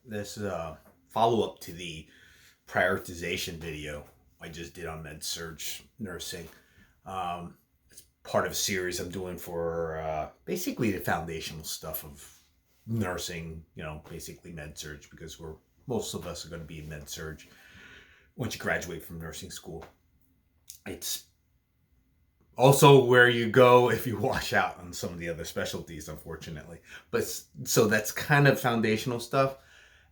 This is a follow up to the prioritization video I just did on Medsurg nursing. It's part of a series I'm doing for basically the foundational stuff of nursing, basically Medsurg, because most of us are going to be in Medsurg once you graduate from nursing school. It's also where you go if you wash out on some of the other specialties, unfortunately. But so that's kind of foundational stuff.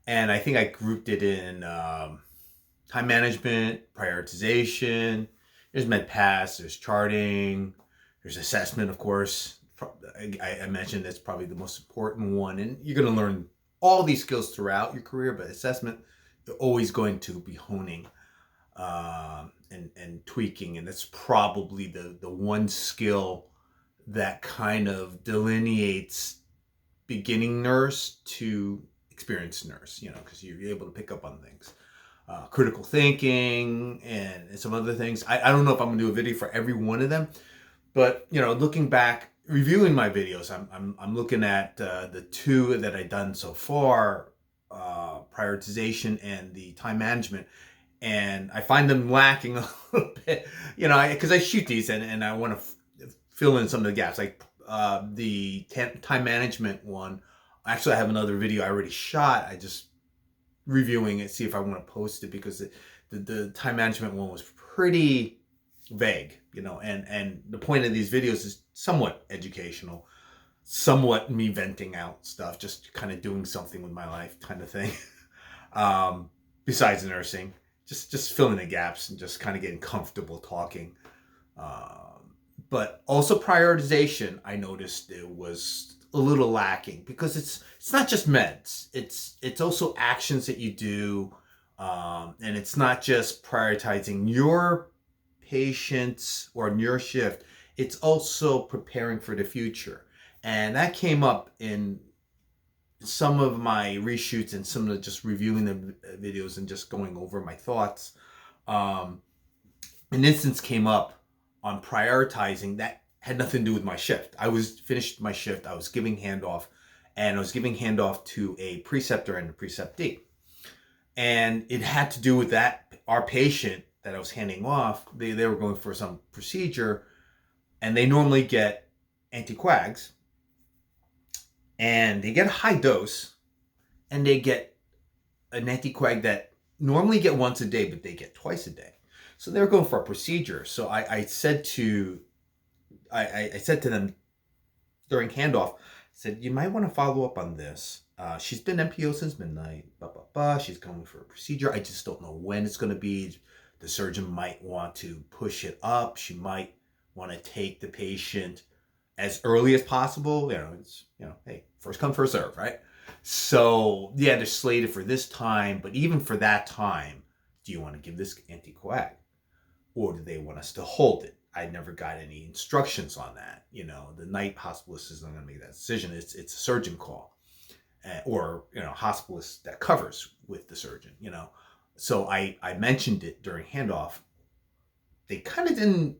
And I think I grouped it in time management, prioritization. There's MedPass, there's charting, there's assessment, of course. I mentioned that's probably the most important one. And you're going to learn all these skills throughout your career, but assessment, you're always going to be honing and tweaking. And that's probably the one skill that kind of delineates beginning nurse to experienced nurse, because you're able to pick up on things. Critical thinking and some other things. I don't know if I'm gonna do a video for every one of them, but looking back, reviewing my videos, I'm looking at the two that I've done so far, prioritization and the time management, and I find them lacking a little bit, because I shoot these and I want to fill in some of the gaps, like the time management one. Actually, I have another video I already shot. I just reviewing it, see if I want to post it, because the time management one was pretty vague, and the point of these videos is somewhat educational, somewhat me venting out stuff, just kind of doing something with my life kind of thing. Besides nursing, just filling the gaps and just kind of getting comfortable talking. But also prioritization, I noticed it was a little lacking, because it's not just meds. It's also actions that you do, and it's not just prioritizing your patients or your shift. It's also preparing for the future, and that came up in some of my reshoots and some of the just reviewing the videos and just going over my thoughts. An instance came up on prioritizing that had nothing to do with my shift. I was finished my shift. I was giving handoff, and I was giving handoff to a preceptor and a preceptee. And it had to do with that, our patient that I was handing off, they were going for some procedure, and they normally get anticoags, and they get a high dose, and they get an anticoag that normally get once a day, but they get twice a day. So they were going for a procedure. So I said to them during handoff, I said, you might want to follow up on this. She's been NPO since midnight, She's going for a procedure. I just don't know when it's going to be. The surgeon might want to push it up. She might want to take the patient as early as possible. Hey, first come, first serve, right? So yeah, they're slated for this time, but even for that time, do you want to give this anticoag, or do they want us to hold it? I never got any instructions on that. The night hospitalist is not going to make that decision. It's a surgeon call, or hospitalist that covers with the surgeon. So I mentioned it during handoff. They kind of didn't,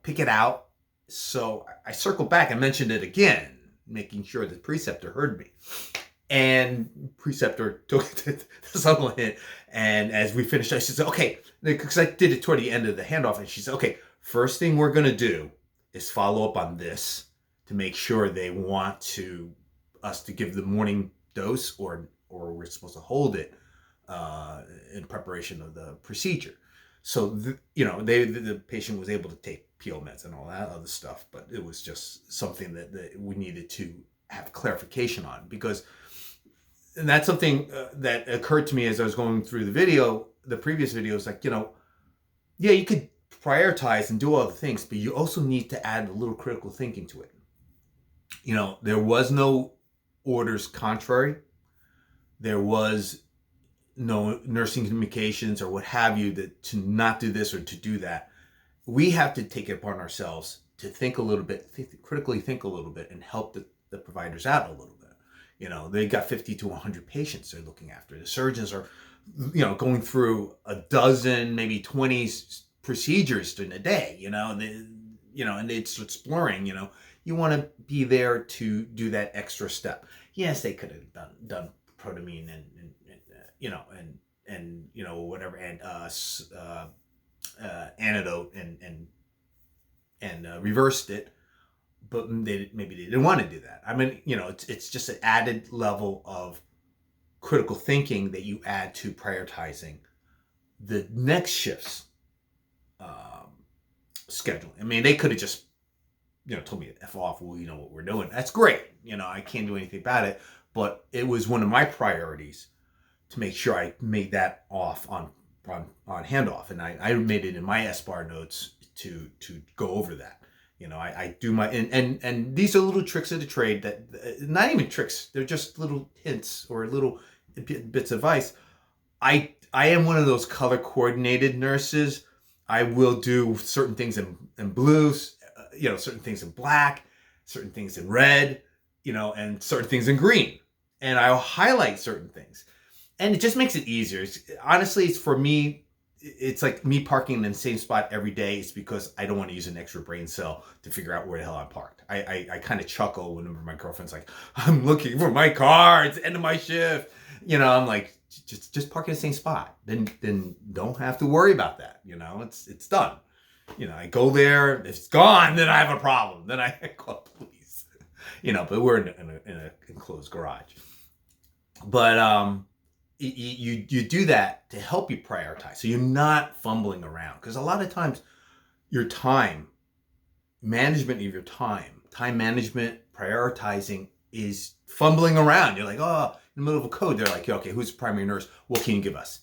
pick it out. So I circled back and mentioned it again, making sure the preceptor heard me. And preceptor took the supplement, and as we finished, I said, okay, because I did it toward the end of the handoff, and she said, okay, first thing we're going to do is follow up on this to make sure they want us to give the morning dose, or we're supposed to hold it in preparation of the procedure. So, the patient was able to take PO meds and all that other stuff, but it was just something that we needed to have clarification on, because and that's something that occurred to me as I was going through the previous videos, like, yeah, you could prioritize and do all the things, but you also need to add a little critical thinking to it. There was no orders contrary. There was no nursing communications or what have you to not do this or to do that. We have to take it upon ourselves to think a little bit, critically think a little bit, and help the providers out a little bit. They got 50 to 100 patients they're looking after. The surgeons are, going through a dozen, maybe 20 procedures during the day, and it's exploring, you want to be there to do that extra step. Yes, they could have done protamine and whatever, and antidote and reversed it, but maybe they didn't want to do that. I mean, it's just an added level of critical thinking that you add to prioritizing the next shift's schedule. I mean, they could have just told me to F off. Well, you know what we're doing. That's great. I can't do anything about it. But it was one of my priorities to make sure I made that off on handoff. And I made it in my SBAR notes to go over that. I do my, and these are little tricks of the trade that, not even tricks, they're just little hints or little bits of advice. I am one of those color coordinated nurses. I will do certain things in blues, certain things in black, certain things in red, and certain things in green. And I'll highlight certain things. And it just makes it easier. Honestly, it's for me, it's like me parking in the same spot every day. It's because I don't want to use an extra brain cell to figure out where the hell I'm parked. I kind of chuckle whenever my girlfriend's like, I'm looking for my car. It's the end of my shift. I'm like, just park in the same spot. Then don't have to worry about that. It's done. I go there. If it's gone, then I have a problem. Then I call police. But we're in a enclosed garage. But you do that to help you prioritize, so you're not fumbling around. Because a lot of times, your time management, prioritizing is fumbling around. You're like, oh, in the middle of a code, they're like, okay, who's the primary nurse? What can you give us?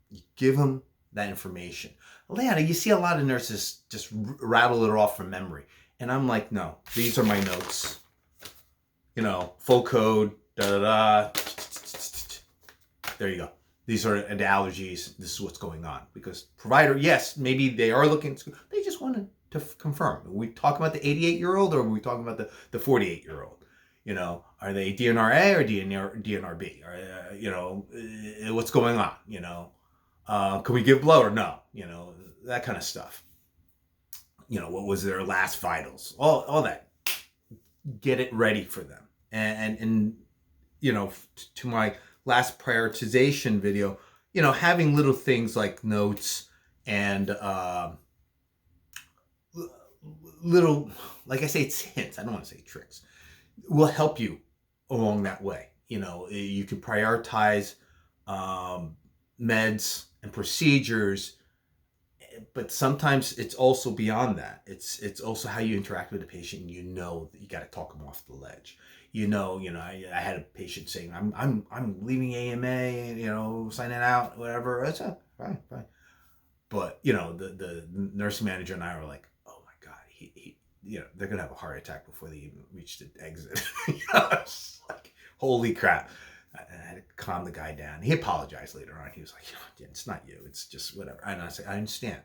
You give them that information. Later, you see a lot of nurses just rattle it off from memory. And I'm like, no, these are my notes. Full code, da-da-da. There you go. These are the allergies. This is what's going on. Because provider, yes, maybe they are looking, they just wanted to confirm. Are we talking about the 88-year-old or are we talking about the 48-year-old? Are they DNR-A or DNR-B? Or, what's going on? Can we give blood or no? That kind of stuff. What was their last vitals? All that. Get it ready for them. And to my last prioritization video, having little things like notes and little, like I say, it's hints. I don't want to say tricks. Will help you along that way. You can prioritize meds and procedures, but sometimes it's also beyond that. It's also how you interact with the patient. That you got to talk them off the ledge. I had a patient saying, I'm leaving AMA, signing out, whatever. That's fine. But the nursing manager and I were like, oh my God, he they're gonna have a heart attack before they even reach the exit. It's like, holy crap. I had to calm the guy down. He apologized later on. He was like, it's not you. It's just whatever. And I said, I understand.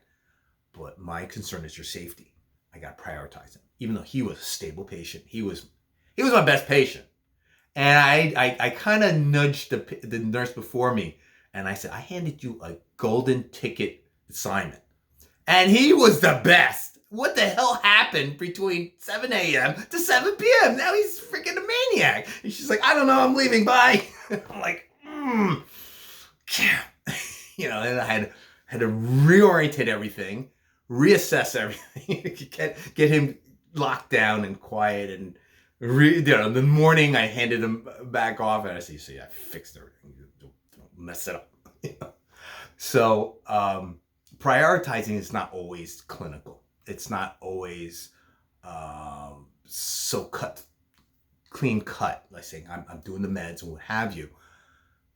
But my concern is your safety. I got to prioritize him. Even though he was a stable patient. He was my best patient. And I kind of nudged the nurse before me. And I said, I handed you a golden ticket assignment. And he was the best. What the hell happened between 7 a.m. to 7 p.m.? Now he's freaking a maniac. And she's like, I don't know, I'm leaving, bye. I'm like, and I had to reorientate everything, reassess everything, get him locked down and quiet. And in the morning, I handed him back off, and I said, see, I fixed everything. Don't mess it up. So prioritizing is not always clinical. It's not always so clean cut, like saying I'm doing the meds and what have you.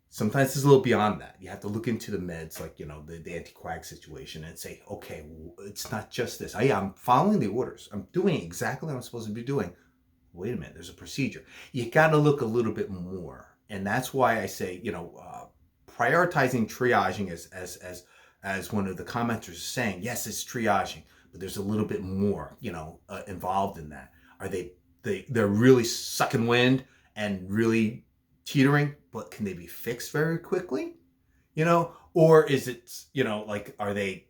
Sometimes it's a little beyond that. You have to look into the meds, like, the anticoag situation, and say, okay, it's not just this. I'm following the orders. I'm doing exactly what I'm supposed to be doing. Wait a minute, there's a procedure. You got to look a little bit more. And that's why I say, prioritizing triaging as one of the commenters is saying, yes, it's triaging. But there's a little bit more, involved in that. Are they're really sucking wind and really teetering, but can they be fixed very quickly? Or is it, are they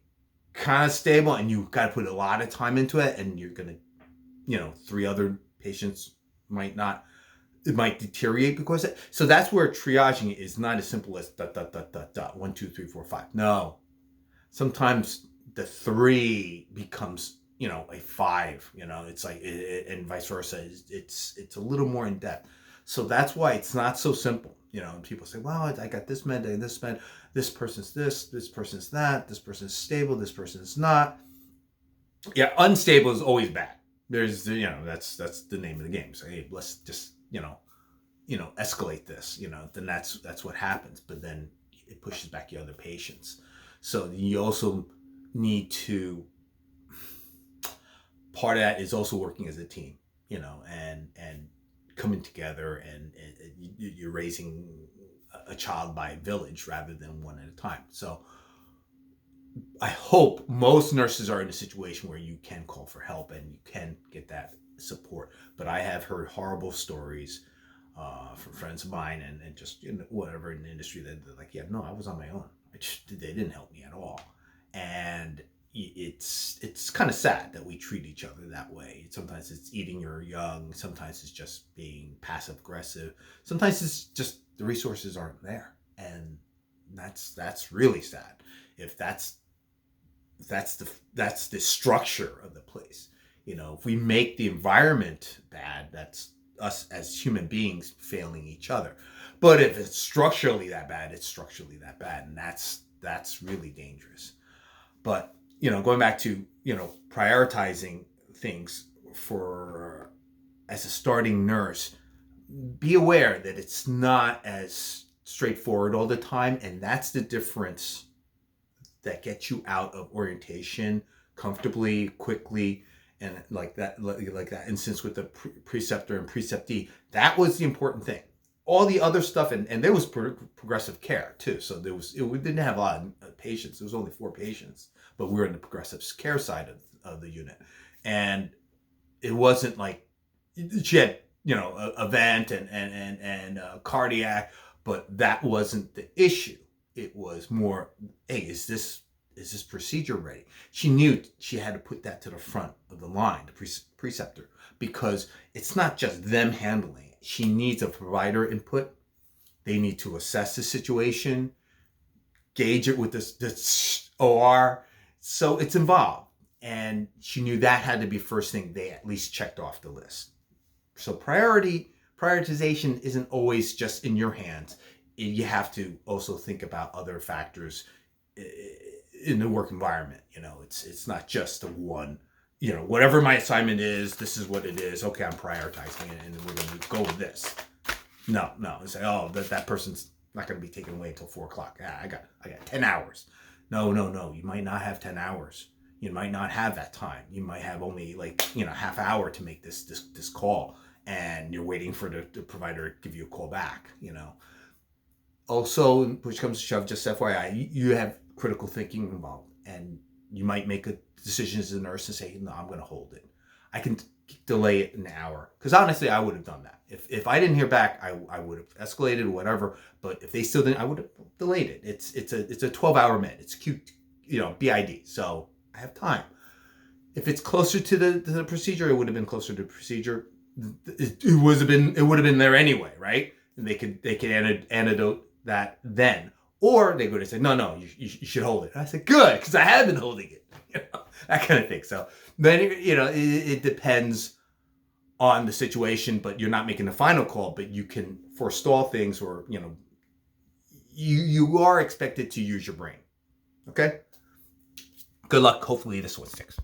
kind of stable and you've got to put a lot of time into it and you're going to, 3 other patients might not it might deteriorate because so that's where triaging is not as simple as dot dot dot dot dot 1 2 3 4 5. No, sometimes the 3 becomes a 5. It's like and vice versa. It's a little more in depth. So that's why it's not so simple. And people say, well, I got this med and this med. This person's this person's that. This person's stable. This person's not. Yeah, unstable is always bad. There's that's the name of the game. So hey, let's just escalate this. Then that's what happens. But then it pushes back your other patients. So you also need to. Part of that is also working as a team. And coming together and you're raising a child by village rather than one at a time. So I hope most nurses are in a situation where you can call for help and you can get that support. But I have heard horrible stories from friends of mine and just whatever in the industry that they're like, yeah, no, I was on my own. They didn't help me at all. And it's kind of sad that we treat each other that way. Sometimes it's eating your young. Sometimes it's just being passive aggressive. Sometimes it's just the resources aren't there, and that's really sad. If that's the structure of the place. If we make the environment bad, that's us as human beings failing each other. But if it's structurally that bad, it's structurally that bad, and that's really dangerous. But going back to, prioritizing things for as a starting nurse, be aware that it's not as straightforward all the time. And that's the difference that gets you out of orientation comfortably, quickly. And like that instance with the preceptor and preceptee, that was the important thing. All the other stuff, and there was progressive care too. So we didn't have a lot of patients. There was only 4 patients, but we were in the progressive care side of the unit. And it wasn't like she had, a vent and cardiac, but that wasn't the issue. It was more, hey, is this procedure ready? She knew she had to put that to the front of the line, the preceptor, because it's not just them handling it. She needs a provider input. They need to assess the situation, gauge it with this OR. So it's involved. And she knew that had to be first thing they at least checked off the list. So prioritization isn't always just in your hands. You have to also think about other factors in the work environment. It's not just the one, whatever my assignment is, this is what it is. Okay, I'm prioritizing it and we're going to go with this. No. It's like, oh, that person's not going to be taken away until 4:00. Yeah, I got 10 hours. No. You might not have 10 hours. You might not have that time. You might have only half hour to make this call, and you're waiting for the provider to give you a call back. Also, which comes to shove, just FYI, you have critical thinking involved, and you might make a decision as a nurse and say, no, I'm going to hold it. I can delay it an hour. Because honestly, I would have done that. If I didn't hear back, I would have escalated or whatever. But if they still didn't, I would have delayed it. It's a 12-hour med. It's cute, BID. So I have time. If it's closer to the procedure, it would have been closer to the procedure. It would have been there anyway, right? And they could antidote that then. Or they go to say, no, you should hold it. And I said, good, because I have been holding it. That kind of thing. So then, it depends on the situation, but you're not making the final call, but you can forestall things, or, you are expected to use your brain. Okay? Good luck. Hopefully this one sticks.